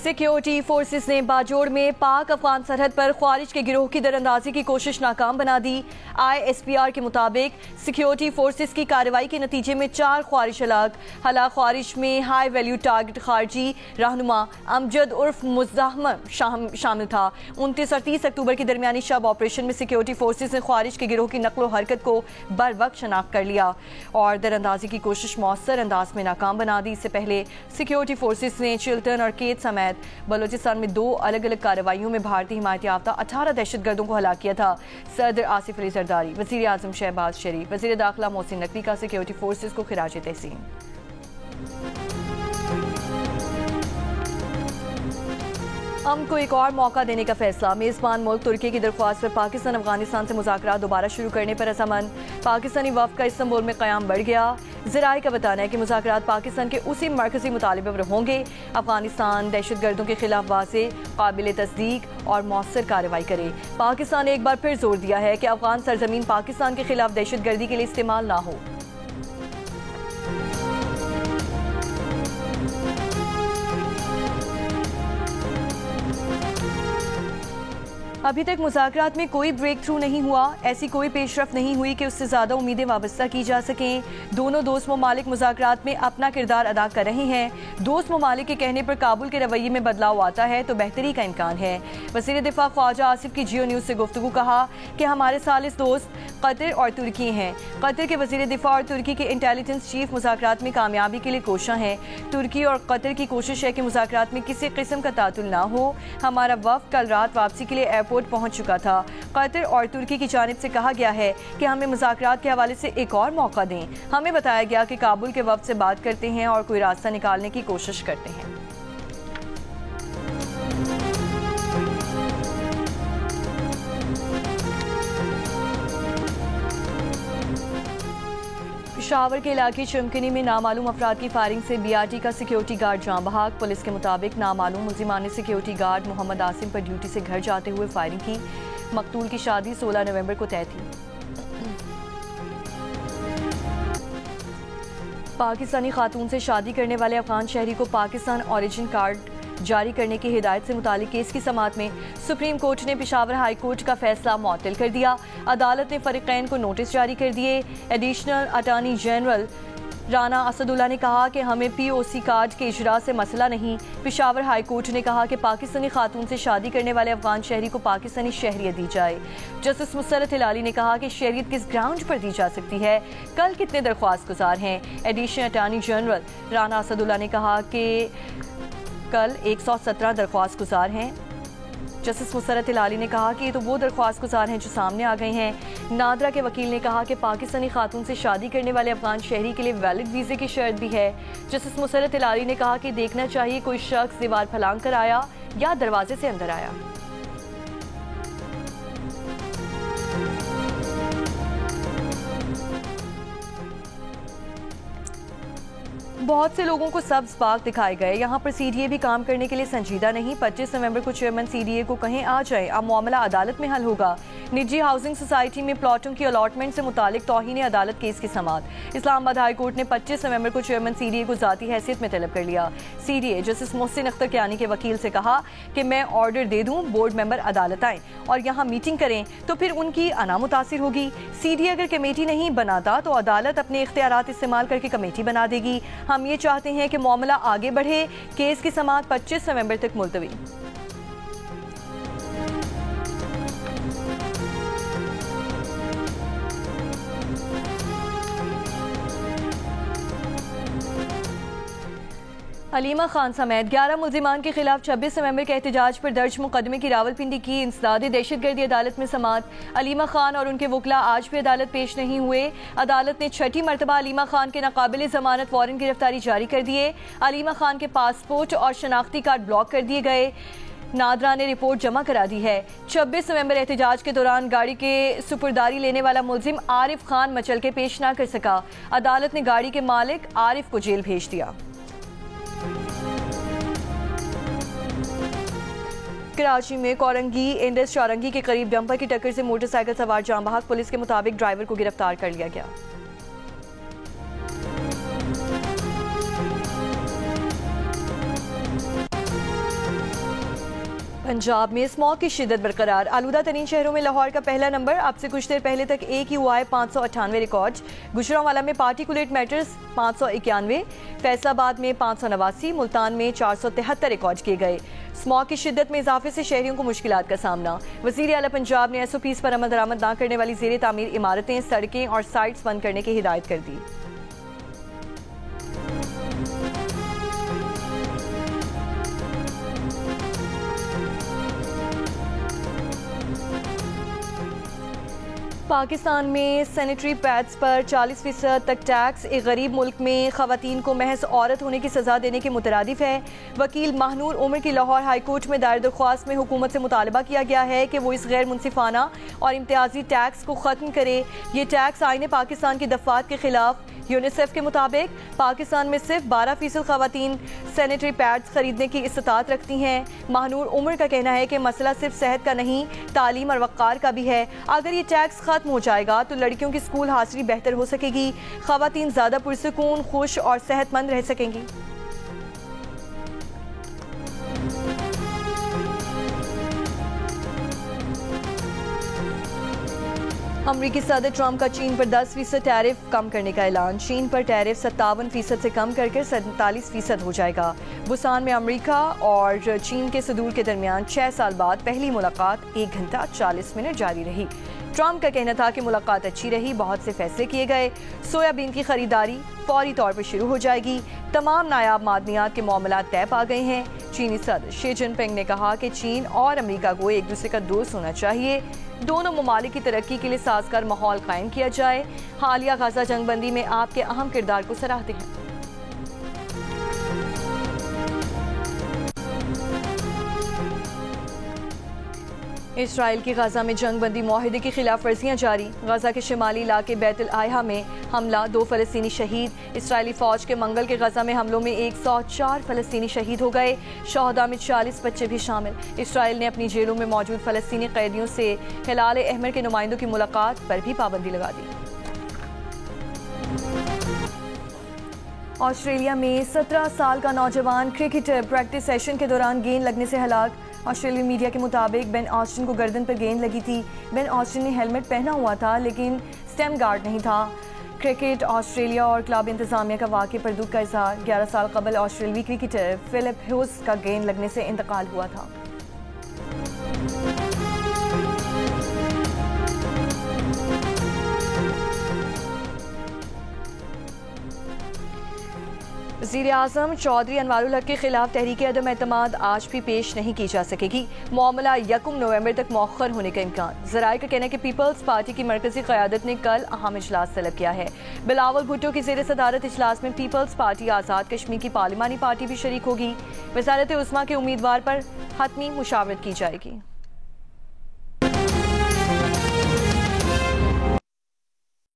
Security forces ने बाजोड़ में पाक अफगान सरहद पर ख्वारिज के गिरोह की दरअंदाजी की कोशिश नाकाम बना दी। ISPR के मुताबिक सिक्योरिटी फोर्सेस की कार्रवाई के नतीजे में 4 ख्वारिज हलाक। ख्वारिज में हाई वैल्यू टारगेट खारजी रहनुमा अमजद उर्फ मुज़ाहम शामिल था। 29 और 30 अक्टूबर की दरमियानी शब ऑपरेशन में सिक्योरिटी फोर्सेस ने ख्वारिज के गिरोह की नकलो हरकत को बर वक्त शनाख्त कर लिया और दरअंदाजी की कोशिश मौसर अंदाज में नाकाम बना दी। इससे पहले सिक्योरिटी फोर्सेस ने चिल्टन और केत समेत बलोचिस्तान में 2 अलग अलग कार्रवाइयों में भारतीय हिमायत याफ्ता 18 दहशतगर्दों को हलाक किया था। सदर आसिफ अली जरदारी, वज़ीर आज़म शहबाज शरीफ, वज़ीर दाखिला मोहसिन नकवी का सिक्योरिटी फोर्सेस को खिराज तहसीन। अमन को एक और मौका देने का फैसला। मेज़बान मुल्क तुर्की की दरख्वास्त पर पाकिस्तान अफगानिस्तान से मुज़ाकरात दोबारा शुरू करने पर रजामंद। पाकिस्तानी वफ़द का इस्तांबुल में क़याम बढ़ गया। ज़राए का बताना है कि मुज़ाकरात पाकिस्तान के उसी मरकज़ी मुतालिबे पर होंगे। अफगानिस्तान दहशतगर्दों के खिलाफ वाज़ेह, काबिल तस्दीक और मौसर कार्रवाई करे। पाकिस्तान ने एक बार फिर जोर दिया है कि अफगान सरजमीन पाकिस्तान के खिलाफ दहशतगर्दी के लिए इस्तेमाल ना हो। अभी तक मुज़ाकरात में कोई ब्रेक थ्रू नहीं हुआ। ऐसी कोई पेशरफ नहीं हुई कि उससे ज़्यादा उम्मीदें वाबस्ता की जा सकें। दोनों दोस्त ममालिक मुज़ाकरात में अपना किरदार अदा कर रहे हैं। दोस्त ममालिक के कहने पर काबुल के रवैये में बदलाव आता है तो बेहतरी का इम्कान है। वज़ीर दिफा ख्वाजा आसिफ की जियो न्यूज़ से गुफ्तगू कहा कि हमारे सालिस दोस्त कतर और तुर्की हैं। कतर के वज़ीर दिफा और तुर्की के इंटेलिजेंस चीफ मुज़ाकरात में कामयाबी के लिए कोशां हैं। तुर्की और कतर की कोशिश है कि मुज़ाकरात में किसी किस्म का तातुल ना हो। हमारा वफ़द कल रात वापसी के लिए एयरपोर्ट पहुंच चुका था। कतर और तुर्की की जानिब से कहा गया है कि हमें मुज़ाकरात के हवाले से एक और मौका दें। हमें बताया गया कि काबुल के वफ़द से बात करते हैं और कोई रास्ता निकालने की कोशिश करते हैं। पेशावर के इलाके चमकनी में नामालूम अफराद की फायरिंग से BRT का सिक्योरिटी गार्ड जाँ बहक। पुलिस के मुताबिक नामालूम मुलजिमान ने सिक्योरिटी गार्ड मोहम्मद आसिम पर ड्यूटी से घर जाते हुए फायरिंग की। मकतूल की शादी 16 नवंबर को तय थी। पाकिस्तानी खातून से शादी करने वाले अफगान शहरी को पाकिस्तान ओरिजिन कार्ड जारी करने की हिदायत से मुतालिक केस की समाअत में सुप्रीम कोर्ट ने पेशावर हाई कोर्ट का फैसला मुअत्तल कर दिया। अदालत ने फरीकैन को नोटिस जारी कर दिए। Additional attorney general Rana Asadullah ने कहा कि हमें POC कार्ड के इजरा से मसला नहीं। पेशावर हाई कोर्ट ने कहा कि पाकिस्तानी खातून से शादी करने वाले अफगान शहरी को पाकिस्तानी शहरियत दी जाए। जस्टिस मुसरत हिलाली ने कहा कि शहरियत किस ग्राउंड पर दी जा सकती है, कल कितने दरख्वास्त गुजार हैं। Additional attorney general Rana Asadullah ने कहा कि कल 117 दरख्वास्त गुजार हैं। जस्टिस मुसरत हिलाली ने कहा कि ये तो वो दरख्वास्त गुजार हैं जो सामने आ गए हैं। नादरा के वकील ने कहा कि पाकिस्तानी खातून से शादी करने वाले अफगान शहरी के लिए वैलिड वीज़े की शर्त भी है। जस्टिस मुसरत हिलाली ने कहा कि देखना चाहिए कोई शख्स दीवार फलांग कर आया या दरवाजे से अंदर आया। बहुत से लोगों को सब्ज बाग दिखाए गए। यहाँ पर CDA भी काम करने के लिए संजीदा नहीं। 25 नवंबर को चेयरमैन CDA को कहें आ जाए, अब मामला अदालत में हल होगा। निजी हाउसिंग सोसाइटी में प्लॉटों की अलॉटमेंट से मुतालिक तौहीन अदालत केस की समाअत। इस्लामाबाद हाई कोर्ट ने 25 नवंबर को चेयरमैन CDA को ज़ाती हैसियत में तलब कर लिया। CDA जस्टिस मोहसिन अख्तर कियानी के वकील से कहा कि मैं ऑर्डर दे दूँ, बोर्ड मेंबर अदालत आएँ और यहाँ मीटिंग करें तो फिर उनकी अना मुतासिर होगी। CDA अगर कमेटी नहीं बनाता तो अदालत अपने इख्तियारात इस्तेमाल करके कमेटी बना देगी। हम ये चाहते हैं कि मामला आगे बढ़े। केस की समाअत 25 नवंबर तक मुलतवी। अलीमा खान समेत 11 मुल्जिमान के खिलाफ 26 नवंबर के एहतजाज पर दर्ज मुकदमे की रावलपिंडी की इंसदादी दहशतगर्दी अदालत में समाअत। अलीमा खान और उनके वकला आज भी अदालत पेश नहीं हुए। अदालत ने 6ठी मरतबा अलीमा खान के नाकाबिल जमानत वारंट गिरफ्तारी जारी कर दिए। अलीमा खान के पासपोर्ट और शनाख्ती कार्ड ब्लॉक कर दिए गए। नादरा ने रिपोर्ट जमा करा दी है। 26 नवंबर एहतजाज के दौरान गाड़ी के सुपुर्दारी लेने वाला मुलजिम आरिफ खान मचल के पेश ना कर सका। अदालत ने गाड़ी के मालिक आरिफ को जेल भेज दिया। कराची में कोरंगी इंडस चौरंगी के करीब डंपर की टक्कर से मोटरसाइकिल सवार जाँ बहक। पुलिस के मुताबिक ड्राइवर को गिरफ्तार कर लिया गया। पंजाब में स्मॉग की शिद्दत बरकरार। आलूदा तरीन शहरों में लाहौर का पहला नंबर। अब से कुछ देर पहले तक एक ही हुआ है 598 रिकॉर्ड। गुजरांवाला में पार्टिकुलेट मैटर्स 591, फैसलाबाद में 589, मुल्तान में 473 रिकॉर्ड किए गए। स्मॉग की शिद्दत में इजाफे से शहरियों को मुश्किलात का सामना। वज़ीर आला पंजाब ने SOPs पर अमल दरामद न करने वाली ज़ेरे तामीर इमारतें, सड़कें और साइट्स बंद करने की हिदायत कर दी। पाकिस्तान में सैनिटरी पैड्स पर 40% तक टैक्स एक गरीब मुल्क में खवातीन को महज औरत होने की सजा देने के मुतरादिफ है। वकील महानूर उमर की लाहौर हाई कोर्ट में दायर दरख्वास्त में हुकूमत से मुतालबा किया गया है कि वो इस गैर मुनसिफाना और इम्तियाजी टैक्स को ख़त्म करे। ये टैक्स आईने पाकिस्तान की दफ़ात के खिलाफ। यूनिसेफ के मुताबिक पाकिस्तान में सिर्फ 12% खवातीन सैनिटरी पैड्स खरीदने की इस्तात रखती हैं। महानूर उमर का कहना है कि मसला सिर्फ सेहत का नहीं, तालीम और वक़ार का भी है। अगर ये टैक्स खत्म हो जाएगा तो लड़कियों की स्कूल हाजिरी बेहतर हो सकेगी, खवातीन ज़्यादा पुरसुकून, खुश और सेहतमंद रह सकेंगी। अमरीकी सदर ट्रंप का चीन पर 10% टैरिफ कम करने का ऐलान। चीन पर टैरिफ 57% से कम करके 47% हो जाएगा। बुसान में अमरीका और चीन के सदूर के दरमियान 6 साल बाद पहली मुलाकात 1 घंटा 40 मिनट जारी रही। ट्रंप का कहना था कि मुलाकात अच्छी रही, बहुत से फैसले किए गए। सोयाबीन की खरीदारी फौरी तौर पर शुरू हो जाएगी। तमाम नायाब मादनियात के मामलात तय पा गए हैं। चीनी सदर शी जिनपिंग ने कहा कि चीन और अमेरिका को एक दूसरे का दोस्त होना चाहिए। दोनों ममालिक की तरक्की के लिए साजगार माहौल कायम किया जाए। हालिया गाजा जंगबंदी में आपके अहम किरदार को सराहते हैं। इसराइल की गाजा में जंगबंदी मुआहदे की खिलाफ वर्जियाँ जारी। गाजा के शिमाली इलाके बैतुल आयहा में हमला, 2 फ़लस्तीनी शहीद। इसराइली फ़ौज के मंगल के गाजा में हमलों में 104 फ़लस्तीनी शहीद हो गए। शहदा में 40 बच्चे भी शामिल। इसराइल ने अपनी जेलों में मौजूद फ़लस्तीनी कैदियों से हिलाल अहमर के नुमाइंदों की मुलाकात पर भी पाबंदी लगा दी। ऑस्ट्रेलिया में 17 साल का नौजवान क्रिकेटर प्रैक्टिस सेशन के दौरान गेंद लगने से हलाक। ऑस्ट्रेलियन मीडिया के मुताबिक बेन ऑस्टिन को गर्दन पर गेंद लगी थी। बेन ऑस्टिन ने हेलमेट पहना हुआ था लेकिन स्टेम गार्ड नहीं था। क्रिकेट ऑस्ट्रेलिया और क्लब इंतजामिया का वाक़े पर दुख का इजहार। 11 साल कबल ऑस्ट्रेलियाई क्रिकेटर फिलिप ह्यूज का गेंद लगने से इंतकाल हुआ था। वज़ीर आज़म चौधरी अनवारुल हक के खिलाफ तहरीक अदम एतमाद आज भी पेश नहीं की जा सकेगी। मामला 1 नवंबर तक मौखर होने का इम्कान। ज़राए का कहना है कि पीपल्स पार्टी की मरकजी क़यादत ने कल अहम इजलास तलब किया है। बिलावल भुट्टो की ज़ेर सदारत इजलास में पीपल्स पार्टी, आज़ाद कश्मीर की पार्लिमानी पार्टी भी शरीक होगी। वज़ारत उस्मा के उम्मीदवार पर हतमी मुशावरत की जाएगी।